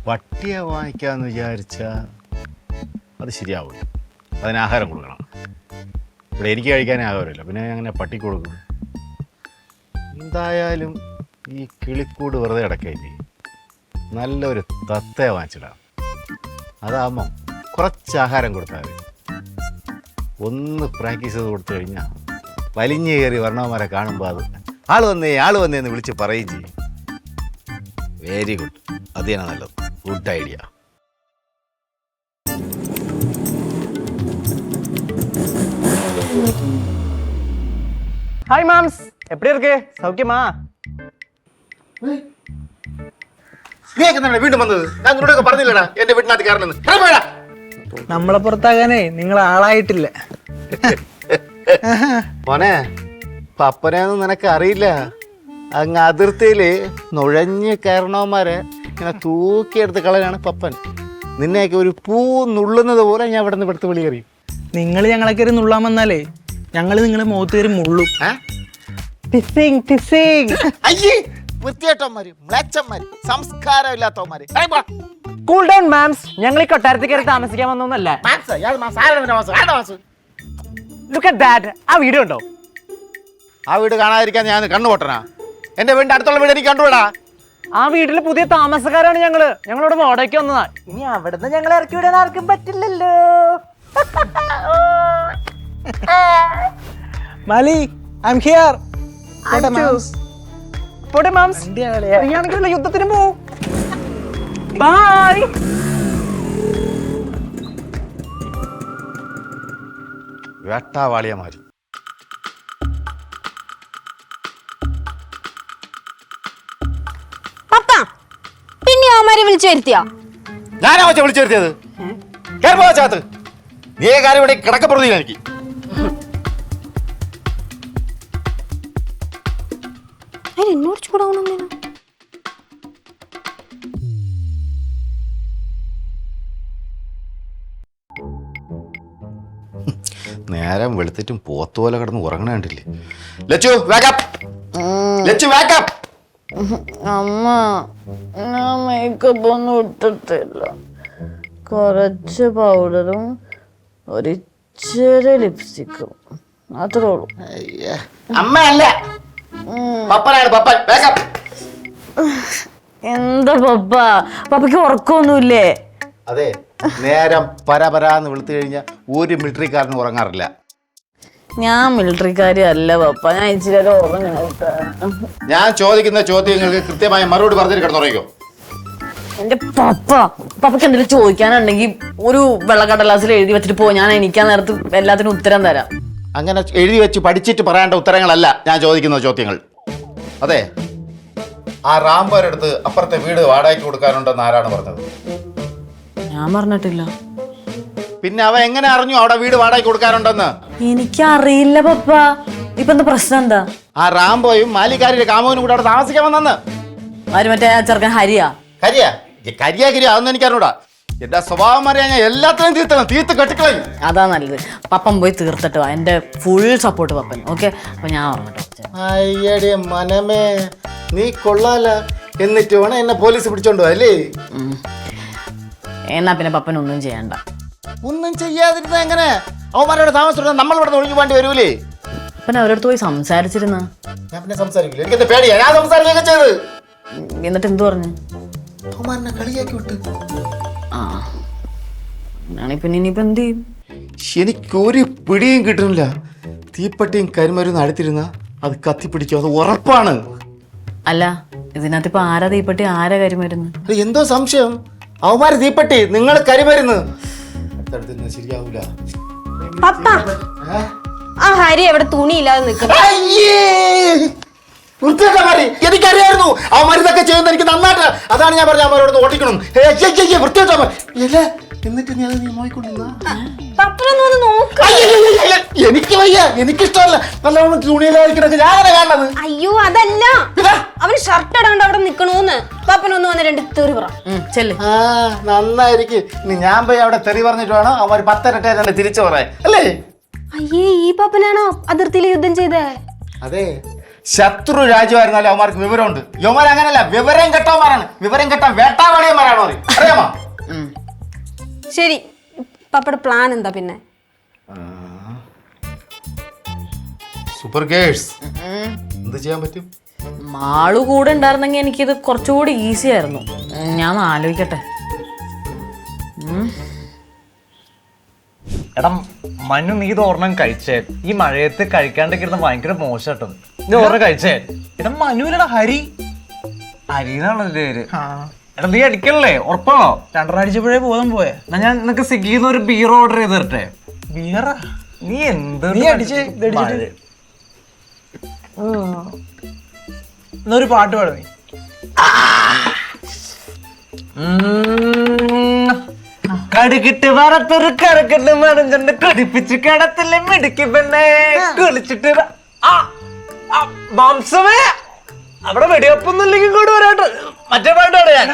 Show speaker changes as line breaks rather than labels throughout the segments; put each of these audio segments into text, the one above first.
പട്ടിയെ വാങ്ങിക്കാന്ന് വിചാരിച്ചാൽ അത് ശരിയാവില്ല. അതിന് ആഹാരം കൊടുക്കണം. ഇവിടെ എനിക്ക് കഴിക്കാനേ ആഹാരമില്ല, പിന്നെ അങ്ങനെ പട്ടിക്ക് കൊടുക്കും. എന്തായാലും ഈ കിളിക്കൂട് വെറുതെ കിടക്കില്ലേ, നല്ലൊരു തത്തയെ വാങ്ങിച്ചിടാം. അതാകുമ്പം കുറച്ച് ആഹാരം കൊടുത്താൽ മതി. ഒന്ന് പ്രാക്ടീസ് ചെയ്ത് കൊടുത്തു കഴിഞ്ഞാൽ വലിഞ്ഞു കയറി വർണ്ണവന്മാരെ കാണുമ്പോൾ അത് ആൾ വന്നേ എന്ന് വിളിച്ച് പറയുകയും ചെയ്യും. വെരി ഗുഡ്, അത് തന്നെ നല്ലത്. Good idea.
ஹாய் மாம்ஸ், எப்படி இருக்கு? சௌக்கியமா?
വീണ്ടും വന്നത് ഞാൻ നിന്നോടൊക്കെ പറഞ്ഞില്ലടാ എന്റെ വീട്ടിനകത്ത് കയറണമെന്ന്.
നമ്മളെ പുറത്താകാനേ നിങ്ങൾ ആളായിട്ടില്ല.
മോനെ, പപ്പനെയൊന്നും നിനക്ക് അറിയില്ല. അങ്ങ് അതിർത്തിയില് നുഴഞ്ഞ് കയറണവന്മാരെ ഇങ്ങനെ തൂക്കിയെടുത്ത് കളയാണ് പപ്പൻ. നിന്നെയൊക്കെ ഒരു പൂ നുള്ളുന്നത് പോലെ ഞാൻ ഇവിടെ നിന്ന് എടുത്ത് വിളി കയറി.
നിങ്ങൾ ഞങ്ങളെ കയറി നുള്ളാൻ വന്നാലേ ഞങ്ങൾ നിങ്ങളെ മുഖത്ത് കയറി മുള്ളും.
വൃത്തിയേട്ടന്മാര്, മ്ലേച്ഛന്മാര്, സംസ്കാരമില്ലാത്തവന്മാര്.
കൂൾ ഡൗൺ മാംസ്, ഞങ്ങൾ ഈ കൊട്ടാരത്തിൽ കയറി താമസിക്കാൻ വന്നൊന്നല്ല. Look at that. ആ വീഡിയോ ഉണ്ടോ?
ആ വീട് കാണാതിരിക്കാൻ ഞാൻ കണ്ണുപൊട്ടനാ? എന്റെ വീടിന്റെ അടുത്തുള്ള വീട് എനിക്ക് കണ്ടുവിടാ.
ആ വീട്ടിലെ പുതിയ താമസക്കാരാണ് ഞങ്ങളോട് വാടകയ്ക്ക് വന്നതാ. ഇനി അവിടുന്ന് ഞങ്ങൾ ഇറക്കി വിടാൻ ആർക്കും പറ്റില്ലല്ലോ. മാലി, ഐ ആം ഹിയർ. പോട്ടെ മാംസ്, നീയാണെങ്കിലല്ലേ യുദ്ധത്തിന് പോ. ബൈ.
വേട്ടാവാളിയമാര്.
പിന്നെ അവന്മാരെ വിളിച്ചു വരുത്തിയാ?
ഞാനാ വിളിച്ചു വരുത്തിയത്? കേരളത്ത് നീ കാര്യം ഇവിടെ കിടക്കപ്പെടുന്നില്ല എനിക്ക്.
എന്നോട് ചൂടാവണം.
നേരം വെളുത്തിട്ടും പോത്തുപോലെ കിടന്ന് ഉറങ്ങണ കണ്ടില്ലേ? Lachu wake up, Lachu wake up.
അമ്മ, ഞാൻ മേക്കപ്പ് ഒന്നും ഇട്ടിട്ടില്ല. കുറച്ച് പൗഡറും ഒരിച്ചിരി ലിപ്സ്റ്റിക്കും, അത്രേ ഉള്ളൂ.
അമ്മ അല്ല, പപ്പനാണ് പപ്പൻ. വേക്കപ്പ്.
എന്താ പപ്പ, പപ്പയ്ക്ക് ഉറക്കമൊന്നുമില്ലേ?
അതെ, നേരം പരപരാന്ന് വിളിച്ചു കഴിഞ്ഞാൽ ഒരു മിലിറ്ററിക്കാരന് ഉറങ്ങാറില്ല.
ഞാൻ മിലിറ്ററിക്കാരി അല്ല പപ്പ, ഞാൻ ഇച്ചിരി ഉറങ്ങട്ടെ.
ഞാൻ ചോദിക്കുന്ന ചോദ്യങ്ങൾക്ക് കൃത്യമായ മറുപടി പറഞ്ഞിട്ട് കിടന്നുറങ്ങിക്കോ.
എന്റെ പപ്പയ്ക്ക് എന്തെങ്കിലും ചോദിക്കാനുണ്ടെങ്കിൽ ഒരു വെള്ളക്കടലാസിൽ എഴുതി വെച്ചിട്ട് പോ, ഞാൻ എണീക്കാൻ നേരത്ത് എല്ലാത്തിനും ഉത്തരം തരാം.
അങ്ങനെ എഴുതി വെച്ച് പഠിച്ചിട്ട് പറയേണ്ട ഉത്തരങ്ങളല്ല ഞാൻ ചോദിക്കുന്ന ചോദ്യങ്ങൾ. അതെ, ആ റാംബോയുടെ അടുത്ത് അപ്പുറത്തെ വീട് വാടകയ്ക്ക് കൊടുക്കാനുണ്ടെന്ന് ആരാണ് പറഞ്ഞത്?
ഞാൻ പറഞ്ഞിട്ടില്ല.
പിന്നെ അവ എങ്ങനെ അറിഞ്ഞു അവിടെ വീട് വാടകയ്ക്ക് കൊടുക്കാനുണ്ടെന്ന്?
എനിക്കറിയില്ല പപ്പ. ഇപ്പൊ എന്താ പ്രശ്നം? എന്താ?
ആ റാംബോയും മാലിക്കാരിയുടെ കാമോനും കൂടെ അവിടെ താമസിക്കാൻ വന്നെന്ന്.
ആര്? മറ്റേ ചെറുക്കൻ ഹരിയാ?
കരിയാ അതൊന്നും എനിക്കറിഞ്ഞൂടാ. എന്റെ സ്വഭാവം അറിയാൻ ഞാൻ എല്ലാത്തിനും തീർത്ത് കെട്ടിക്കളയും.
അതാ നല്ലത്. പപ്പൻ പോയി തീർത്തിട്ട് വാ. എന്റെ ഫുൾ സപ്പോർട്ട് പപ്പൻ. ഓക്കെ, അപ്പൊ ഞാൻ പറഞ്ഞിട്ടോ.
അയ്യടി മനമേ, നീ കൊള്ളാല. എന്നിട്ട് വേണം എന്നെ പോലീസ് പിടിച്ചോണ്ടോ അല്ലേ?
എന്നാ പിന്നെ പപ്പൻ ഒന്നും ചെയ്യണ്ട.
ഒന്നും ചെയ്യാതിരുന്ന എങ്ങനെ? അവന്മാരുടെ താമസം നമ്മൾ ഇവിടെ ഒഴിഞ്ഞു പോണ്ടി വരൂലേ?
അപ്പൻ അവരടുത്ത് പോയി സംസാരിച്ചിരുന്ന?
ഞാൻ പിന്നെ സംസാരിക്കില്ല, എനിക്കെന്താ പേടിയാ. ഞാൻ സംസാരിക്കുകയൊക്കെ ചെയ്ത്.
എന്നിട്ട് എന്തു പറഞ്ഞു?
അവന്മാരെന്നെ കളിയാക്കി വിട്ട്.
ആ, പിന്നെ ഇനിയിപ്പോ എന്ത് ചെയ്യും?
എനിക്കൊരു പിടിയും കിട്ടുന്നില്ല. തീപ്പെട്ടിയും കരിമരുന്ന് അടുത്തിരുന്ന അത് കത്തിപ്പിടിക്കും, അത് ഉറപ്പാണ്.
അല്ല, ഇതിനകത്ത് ഇപ്പൊ ആരാ തീപ്പെട്ടി, ആരാ കരിമരുന്ന്?
എന്തോ സംശയം. അവന്മാര് തീപ്പെട്ടി, നിങ്ങൾ കരിമരുന്ന്. ശരിയാവൂല.
ആ ഹരി എവിടെ തുണിയില്ലാതെ നിൽക്കുന്നു?
എനിക്കറിയായിരുന്നു അവന്മാർ ഇതൊക്കെ ചെയ്യുന്നത്, എനിക്ക് നന്നായിട്ട്. അതാണ് ഞാൻ പറഞ്ഞ അവരോട് ഓടിക്കണം. എന്നിട്ട് ഞാൻ എനിക്ക് വയ്യ, എനിക്കിഷ്ടമല്ല. നല്ലോണം തുണിയിലായിരിക്കണൊക്കെ ഞാൻ അങ്ങനെ കാണുന്നത്.
അയ്യോ അതല്ല, അവന് ഷർട്ട് ഇടാണ്ട് അവിടെ നിക്കണോന്ന്. പപ്പനൊന്ന് വന്ന് രണ്ട് തെറി പറ.
നന്നായിരിക്കും. ഇനി ഞാൻ പോയി അവിടെ തെറി പറഞ്ഞിട്ട് വേണം അവന്മാർ 10 ഇരട്ട തിരിച്ചു പറയാൻ അല്ലേ?
അയ്യേ, ഈ പപ്പനാണോ അതിർത്തിയിൽ യുദ്ധം ചെയ്തേ?
അതെ, ശത്രു രാജ്യമായിരുന്നാലും അവന്മാർക്ക് വിവരമുണ്ട്. യവന്മാർ അങ്ങനല്ല, വിവരം കെട്ടവന്മാരാണ്. വിവരം കെട്ട വേട്ടാവാടിയന്മാരാണോ അറിയാമോ?
ശരി, പപ്പയുടെ പ്ലാൻ എന്താ പിന്നെ?
സൂപ്പർ ഗേൾസ് എന്ത് ചെയ്യാൻ പറ്റും?
മാളു കൂടെ ഉണ്ടായിരുന്നെങ്കിൽ എനിക്കിത് കുറച്ചുകൂടി ഈസി ആയിരുന്നു. ഞാൻ ആലോചിക്കട്ടെ.
എടാ മനു, നീ ഇത് ഒരെണ്ണം കഴിച്ചേ. ഈ മഴയത്ത് കഴിക്കാണ്ടിരിക്കുന്ന ഭയങ്കര മോശം. നീ ഒരെണ്ണം കഴിച്ചേ. എടാ മനുവിലടാ ഹരി. ഹരി എന്നാണ് പേര്. എടാ നീ അടിക്കണല്ലേ? ഉറപ്പാണോ? 2 അടിച്ചപ്പോഴേ ബോധം പോയെ. എന്നാ ഞാൻ നിനക്ക് സ്വിഗ്ഗിന്ന് ഒരു ബിയർ ഓർഡർ ചെയ്ത് തരട്ടെ. ബിയറാ? നീ എന്ത് നീ അടിച്ചേ? എന്നൊരു പാട്ട് പാടും നീ. കടുകിട്ട് വറത്തൊരു കറക്കട്ട് മറിഞ്ഞുണ്ട് കടിപ്പിച്ച് കിടത്തില്ലേ മിടുക്കി പെണ്ണെ കുളിച്ചിട്ട് മാംസമേ അവിടെ വെടിവെപ്പൊന്നും ഇല്ലെങ്കിൽ കൂടെ വരാട്ടോ. മറ്റേ പാട്ടാണ് ഞാൻ.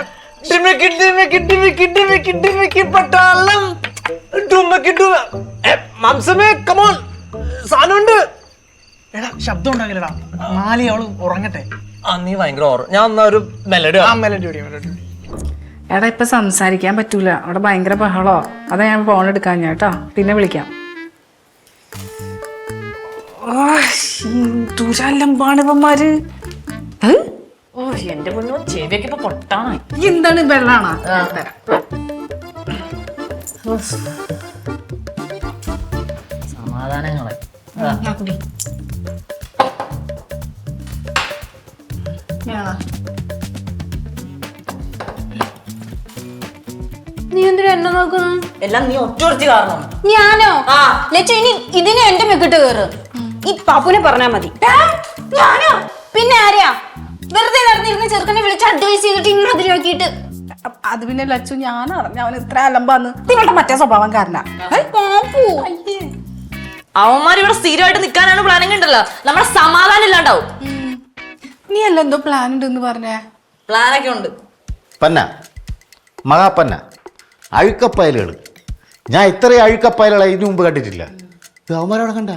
ഡിമിക്കി ഡിമിക്കി ഡിമിക്കി ഡിമിക്കി ഡിമിക്കി പട്ടാളം ഡുമക്കി ഡുമ. മാംസമേ കമോൺ, സാധനമുണ്ട്. എടാ ശബ്ദം ഉണ്ടാകില്ലടാ. മാലി അവള് ഉറങ്ങട്ടെ. നീ ഭയങ്കര ഞാൻ എന്നാ ഒരു മെലഡി മെലഡി.
എടാ ഇപ്പൊ സംസാരിക്കാൻ പറ്റൂല, അവിടെ ഭയങ്കര ബഹളോ. അതാ ഞാൻ ഫോൺ എടുക്കാൻ കേട്ടോ, പിന്നെ വിളിക്കാം. ദുരലമ്പാണിവന്മാര്.
ഓ എന്റെ പൊന്നു, ചെവിയൊക്കെ ഇപ്പൊ പൊട്ടാണ്.
എന്താണ് വെള്ളാണോ?
സമാധാനങ്ങളെ
നീ എന്തിനാ എന്നെ നോക്കുന്നു?
എല്ലാം നീ ഒറ്റ കാരണം.
ഞാനോ? ലച്ചു, ഇനി ഇതിനെ എന്റെ മെക്കിട്ട് കയറ്. ഈ പാപ്പുനെ പറഞ്ഞാ മതി. ഞാനോ? പിന്നെ ആരെയാ? വെറുതെ നടന്നിരുന്ന ചെറുക്കനെ വിളിച്ച് അഡ്വൈസ് ചെയ്തിട്ട് ഇങ്ങതിലാക്കിയിട്ട്.
അത് പിന്നെ ലച്ചു, ഞാൻ അറിഞ്ഞ അവൻ ഇത്ര അലമ്പാന്ന്. നിങ്ങളുടെ മറ്റേ സ്വഭാവം കാരണ.
അവന്മാർ ഇവിടെ സ്ഥിരമായിട്ട് നിൽക്കാനാണ് പ്ലാനിങ് ഉണ്ടല്ലോ. നമ്മുടെ സമാധാനം ഇല്ലാണ്ടാവും.
നീ അല്ല എന്തോ പ്ലാൻ ഉണ്ടെന്ന് പറഞ്ഞേ?
പ്ലാനൊക്കെ ഉണ്ട്.
പന്ന മഹാപ്പന്ന അഴുക്കപ്പയലുകൾ. ഞാൻ ഇത്രയും അഴുക്കപ്പയലുകൾ ഇതിനു മുമ്പ് കണ്ടിട്ടില്ല. ഇത് അവന്മാരവിടെ കണ്ട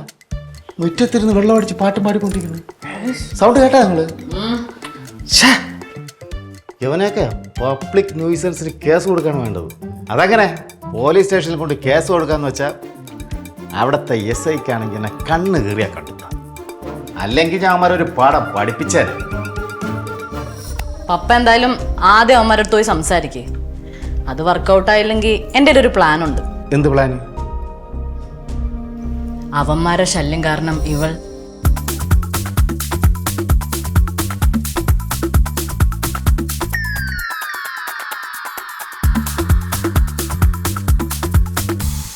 മുറ്റത്തിരുന്ന് വെള്ളം അടിച്ച് പാട്ടും പാടിക്കൊണ്ടിരിക്കുന്നു. സൗണ്ട് കേട്ടാ നിങ്ങള്? ഇവനെയൊക്കെ പബ്ലിക് ന്യൂസൻസിന് കേസ് കൊടുക്കാണ് വേണ്ടത്. അതങ്ങനെ പോലീസ് സ്റ്റേഷനിൽ കൊണ്ട് കേസ് കൊടുക്കാന്ന് വെച്ചാൽ അവിടുത്തെ SI ക്കാണെങ്കിൽ എന്നെ കണ്ണ് കീറിയാ കണ്ടു. അല്ലെങ്കിൽ ഞാൻ അവന്മാരൊരു പാഠം പഠിപ്പിച്ചാൽ.
പപ്പ എന്തായാലും ആദ്യം അവന്മാരുടെ അടുത്ത് പോയി സംസാരിക്കേ. അത് വർക്കൗട്ട് ആയില്ലെങ്കിൽ എൻ്റെ ഒരു പ്ലാൻ ഉണ്ട്.
എന്ത് പ്ലാൻ?
അവന്മാരുടെ ശല്യം കാരണം ഇവൾ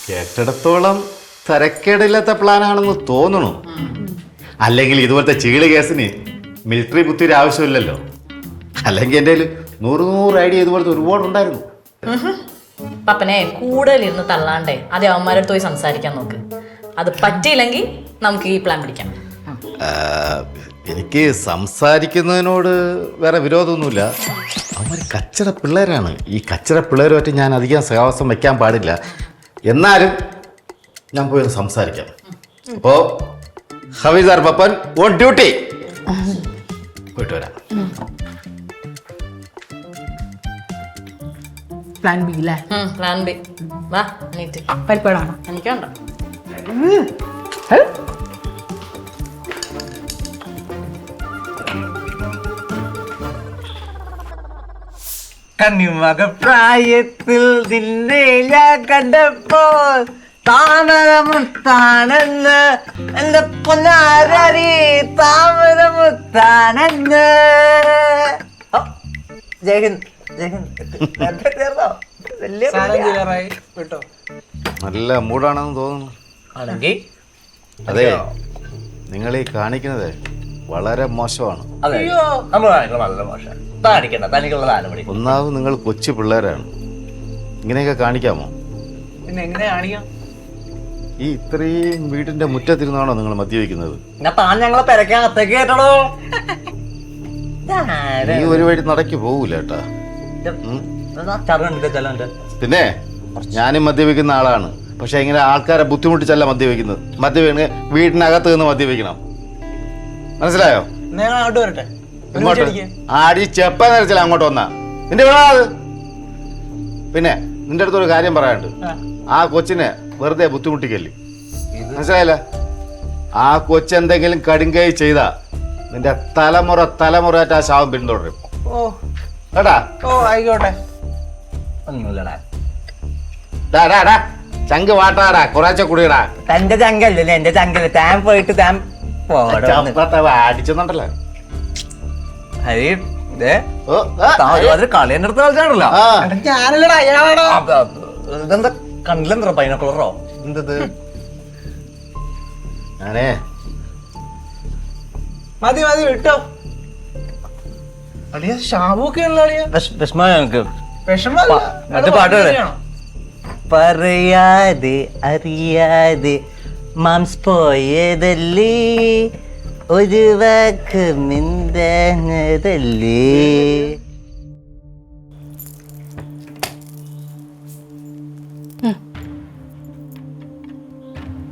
കേട്ടിടത്തോളം തരക്കേടില്ലാത്ത പ്ലാനാണെന്ന് തോന്നണു. അല്ലെങ്കിൽ ഇതുപോലത്തെ ചീള് കേസിന് മിലിറ്ററി ബുദ്ധിയുടെ ആവശ്യമില്ലല്ലോ. അല്ലെങ്കിൽ എൻ്റെ 100 ഐഡിയ ഇതുപോലത്തെ ഒരുപാടുണ്ടായിരുന്നു.
പപ്പനെ കൂടുതലിരുന്ന് തള്ളാണ്ടേ ആദ്യം അവന്മാരുടെ അടുത്ത് പോയി സംസാരിക്കാൻ നോക്ക്. അത് പറ്റിയില്ലെങ്കിൽ നമുക്ക് ഈ പ്ലാൻ പിടിക്കാം.
എനിക്ക് സംസാരിക്കുന്നതിനോട് വേറെ വിരോധമൊന്നുമില്ല. അവർ കച്ചട പിള്ളേരാണ്. ഈ കച്ചട പിള്ളേരുമായിട്ട് ഞാൻ അധികം സഹവാസം വയ്ക്കാൻ പാടില്ല. എന്നാലും ഞാൻ പോയി ഒന്ന് സംസാരിക്കാം. അപ്പോൾ ഹവീസാർ പപ്പൻ ഓൺ ഡ്യൂട്ടി. പോയിട്ട് വരാം.
പ്ലാൻ ബി അല്ലേ?
Plan B. വാ നീറ്റ്
പരിപ്പാടാണോ?
എനിക്കുണ്ടോ?
കണ്ണിമക പ്രായത്തിൽ നിന്നെ ഞാൻ കണ്ടപ്പോൾ താമരമുത്താണെന്ന് എന്റെ പൊന്നാരി താമരമുത്താണെന്ന്. ജയഹിന്ദ്
നല്ല മൂടാണെന്ന് തോന്നുന്നു.
ആണെങ്കിൽ
അതെ, നിങ്ങൾ ഈ കാണിക്കുന്നത് വളരെ മോശമാണ്.
നല്ല മോശം. താടിക്കണ്ട, തനിക്കുള്ള സാധനം പഠിക്കും.
ഒന്നാമത് നിങ്ങൾ കൊച്ചു പിള്ളേരാണ്. ഇങ്ങനെയൊക്കെ കാണിക്കാമോ?
പിന്നെ എങ്ങനെ കാണിക്കാം?
ഈ ഇത്രയും വീടിന്റെ മുറ്റത്തിരുന്നാണോ നിങ്ങൾ മദ്യപിക്കുന്നത്?
ഞാൻ താൻ ഞങ്ങളെ പെരക്കകത്തേക്ക് കേട്ടടോ.
നീ ഒരു വഴി നടക്കി പോകൂല കേട്ടാ. പിന്നെ ഞാനും മദ്യപിക്കുന്ന ആളാണ്. പക്ഷെ ഇങ്ങനെ ആൾക്കാരെ ബുദ്ധിമുട്ടിച്ചല്ല മദ്യപിക്കുന്നത്. മദ്യപിക്കണ വീടിനകത്ത് നിന്ന് മദ്യപിക്കണം. മനസ്സിലായോ?
ഞാൻ അങ്ങോട്ട് വരട്ടെ.
ഇങ്ങോട്ട് ആടി ചെപ്പ നിരച്ചില്ല അങ്ങോട്ട് വന്നാ നിന്റെ വീടാ അത്. പിന്നെ നിന്റെ അടുത്തൊരു കാര്യം പറയാനുണ്ട്. ആ കൊച്ചിനെ വെറുതെ ബുദ്ധിമുട്ടിക്കല്ലേ, മനസ്സിലായില്ല? ആ കൊച്ചെന്തെങ്കിലും കടുങ്കൈ ചെയ്താ നിന്റെ തലമുറയായിട്ട് ആ ശാപം പിന്തുടരും.
ഓ
കേട്ടാ?
ഓ ആയിക്കോട്ടെ. ഒന്നുമില്ലടാ.
ചങ്ക് വാട്ടാടാ, കുറച്ച കുടിയടാ.
തന്റെ ചങ്കല്ലേ എന്റെ ചങ്കല്ലേ. താൻ പോയിട്ട് താൻ
അടിച്ചെന്നുണ്ടല്ലോ.
ഹരി
ഓ, ആ,
കളി എന്റെ അടുത്ത് കളിച്ചാണല്ലോ.
ആ.
ഞാനല്ലടാ അയാളാടാ. ഇതെന്താ കണ്ടില്ലെന്തോ പൈനാപ്പിളറോ എന്തത്?
ഞാനേ
മതി മതി വിട്ടോ. അളിയ ഷാബൊക്കെ ഉള്ള അളിയ വിഷമം പാട്ട് പറയാതെ അറിയാതെ മാംസ് പോയതല്ലേ ഒരു വാക്ക് മിന്തല്ലേ.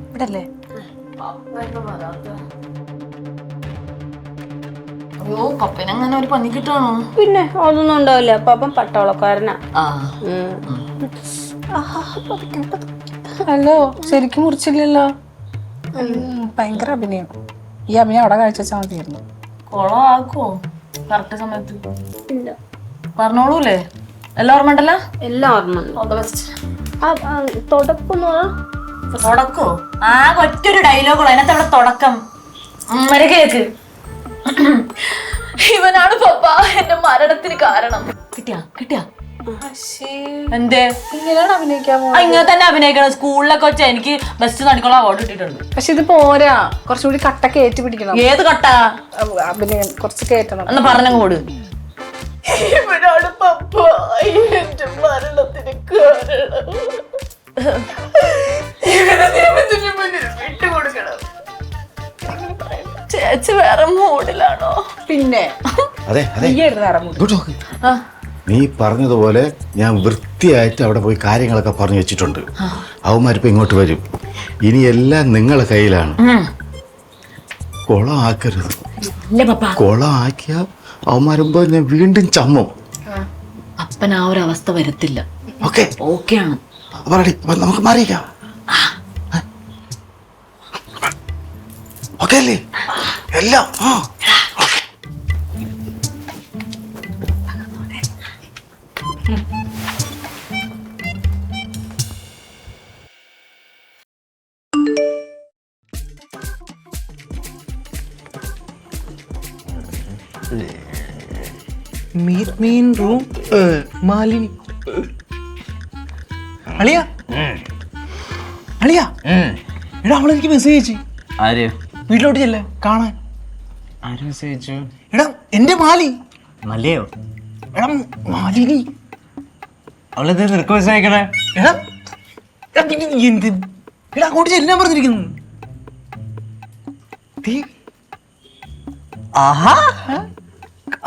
ഇവിടല്ലേ?
അയ്യോ പപ്പനങ്ങനെ ഒരു പണി കിട്ടാണോ?
പിന്നെ അതൊന്നും ഉണ്ടാവില്ല. പാപ്പൻ പട്ടാളക്കാരനാ.
ഹലോ, ശരിക്കും മുറിച്ചില്ലല്ലോ. ഭയങ്കര അഭിനയം. ഈ അഭിനയം അവിടെ കാഴ്ച വെച്ചാൽ മതിയായിരുന്നു.
കൊളമാക്കോ കറക്റ്റ് സമയത്ത്? പറഞ്ഞോളൂല്ലേ? എല്ലാം ഓർമ്മ ഉണ്ടല്ലോ?
എല്ലാം ഓർമ്മ.
തുടക്കോ? ആ ഒറ്റൊരു ഡയലോഗുള്ളൂ അതിനകത്ത് അവിടെ തുടക്കം വരെ കേക്ക്. ഇവനാണ് പപ്പ എന്റെ മരണത്തിന് കാരണം. കിട്ടിയാ എന്തേ
ഇങ്ങനെയാണ് അഭിനയിക്കാൻ പോകുന്നത്?
ഇങ്ങനെ തന്നെ അഭിനയിക്കണം. സ്കൂളിലൊക്കെ വെച്ചാൽ എനിക്ക് ബെസ്റ്റ് നടിക്കുള്ള അവാർഡ് കിട്ടിയിട്ടുണ്ട്.
പക്ഷെ ഇത് പോരാ, കുറച്ചുകൂടി കട്ട കയറ്റി പിടിക്കണം.
ഏത് കട്ടാ?
അഭിനയം കുറച്ച് കയറ്റണം.
എന്ന് പറഞ്ഞങ്ങോട്. ഇവനാണ് പപ്പ എന്റെ മരണത്തിന് കാരണം. ഇവനെ നിയമത്തിന് മുന്നിൽ വിട്ടുകൊടുക്കണം. ചേച്ചി വേറെ മൂഡിലാണോ?
പിന്നെ
അതെ അതെ, ഇങ്ങോട്ട് നോക്ക്. നീ പറഞ്ഞതുപോലെ ഞാൻ വൃത്തിയായിട്ട് അവിടെ പോയി കാര്യങ്ങളൊക്കെ പറഞ്ഞു വെച്ചിട്ടുണ്ട്. അവന്മാരിപ്പോ ഇങ്ങോട്ട് വരും. ഇനി എല്ലാം നിങ്ങളെ കയ്യിലാണ്. കുളം ആക്കരുത്. കുളം ആക്കിയ അവന്മാരുമ്പോ ഞാൻ വീണ്ടും ചമ്മും.
അപ്പൻ ആ ഒരു അവസ്ഥ വരത്തില്ല.
ഓക്കെ
ഓക്കെയാണ്.
നമുക്ക് മാറിയിക്കാം. ഓക്കെ അല്ലേ എല്ലാം?
മീൻ റൂം മാലിനി. അളിയ അളിയ എടാ അവളെനിക്ക് മെസ്സേജ് അയച്ചു.
ആര്?
വീട്ടിലോട്ട് ചെല്ലേ കാണാൻ.
ആര് മെസ്സേജ്?
എടാ എന്റെ മാലി.
മലയോ?
എടാ മാലിനി.
അവളെന്ത് നിനക്ക് മെസ്സേജ് അയക്കണേ?
എടാ പിന്നെ നീ എന്ത്? എടാ അങ്ങോട്ട് ചെല്ലാൻ പറഞ്ഞിരിക്കുന്നു.
ആഹാ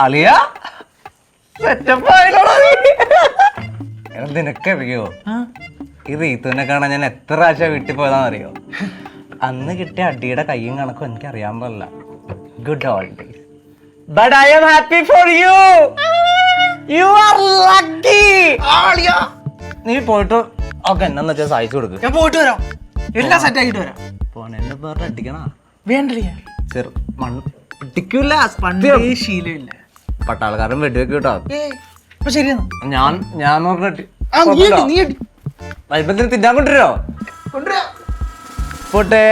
അളിയ നിനക്കറിയോ ഈ റീത്തുവിനെ കാണാൻ ഞാൻ എത്ര പ്രാവശ്യം വീട്ടിൽ പോയതാണെന്നറിയോ? അന്ന് കിട്ടിയ അടിയുടെ കയ്യും കണക്കും എനിക്ക് അറിയാൻ പാടില്ല. Good all days.
But I am happy for you. You are lucky.
നീ പോയിട്ട് ഒക്കെ എന്നാന്ന് വെച്ചാൽ സഹായിച്ചു കൊടുക്ക്.
ഞാൻ പോയിട്ട് വരാം. എല്ലാം സെറ്റ് ആക്കിട്ട് വരാം.
പോണെന്നെ പറഞ്ഞ അടിക്കണ
വേണ്ടില്ല.
ചെറു മണ്ണ്
പിടിക്കൂല. പണ്ടേ ശീലമില്ല.
പട്ടാളക്കാരൻ വെടിവെക്ക് കേട്ടോ.
അപ്പൊ ശരിയെന്നാ.
ഞാൻ പറഞ്ഞിട്ട് വൈബത്തിന് തിന്നാൻ കൊണ്ടുവരോ? പോട്ടെ.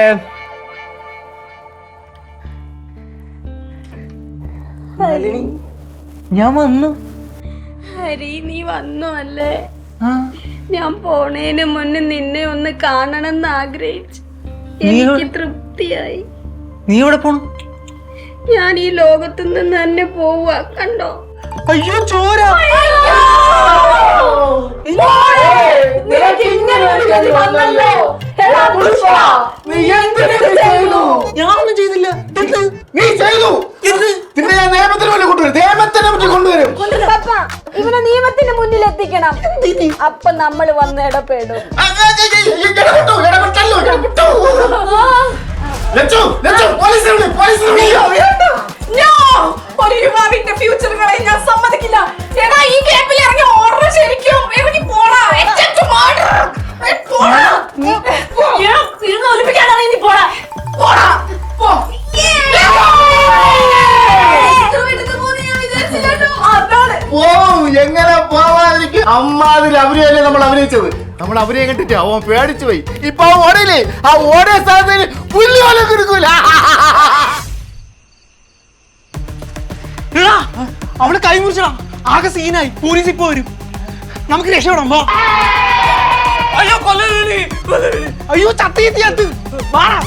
ഞാൻ വന്നു.
ഹരി നീ വന്നു അല്ലേ? ഞാൻ പോണേന് മുന്നേ നിന്നെ ഒന്ന് കാണണമെന്ന് ആഗ്രഹിച്ചു. എനിക്ക് തൃപ്തിയായി.
നീ എവിടെ പോണു?
ഞാൻ ഈ ലോകത്തു നിന്ന് തന്നെ പോവാ. കണ്ടോ?
അയ്യോ ചോര. ഞാനൊന്നും ചെയ്തില്ല.
നീ ചെയ്തു. പിന്നെ ഞാൻ നിയമത്തിന് മുന്നിൽ കൊണ്ടുവരും. നിയമത്തിന് മുന്നിൽ കൊണ്ടുവരും.
പപ്പ ഇവനെ നിയമത്തിന് മുന്നിൽ എത്തിക്കണം. അപ്പൊ നമ്മൾ വന്ന് ഇടപെടും.
പോലീസിനെ വിളി.
ഒരു യുവാവിന്റെ ഫ്യൂച്ചർ കളയാൻ ഞാൻ സമ്മതിക്കില്ല. എടാ ഈ ഗ്യാപ്പിൽ ഇറങ്ങി ഓർഡർ ശരിക്കും ഇറങ്ങി പോടാ. Attempt to murder. പോടാ.
ഒലിപ്പിക്കാനാണ് നീ പോടാ.
പോടാ. പോ.
ഓ എങ്ങനെ പോവാതിരിക്കും? അമ്മാതിരി അഭിനയല്ലേ നമ്മൾ അഭിനയിച്ചത്. നമ്മൾ അഭിനയം കണ്ടിട്ട് അവൻ പേടിച്ചു പോയി. ഇപ്പൊ അവൻ ഓടയില്ലേ, ആ ഓടിയ സ്ഥലത്തിന് പുല്ല് പോലും കൊടുക്കൂല.
അവള് കൈ മുറിച്ചടാ, ആകെ സീനായി. പോലീസ് ഇപ്പൊ വരും, നമുക്ക് രക്ഷപ്പെടാം. അയ്യോ കൊല്ലല്ലേ, അയ്യോ ചത്തി വാടാ.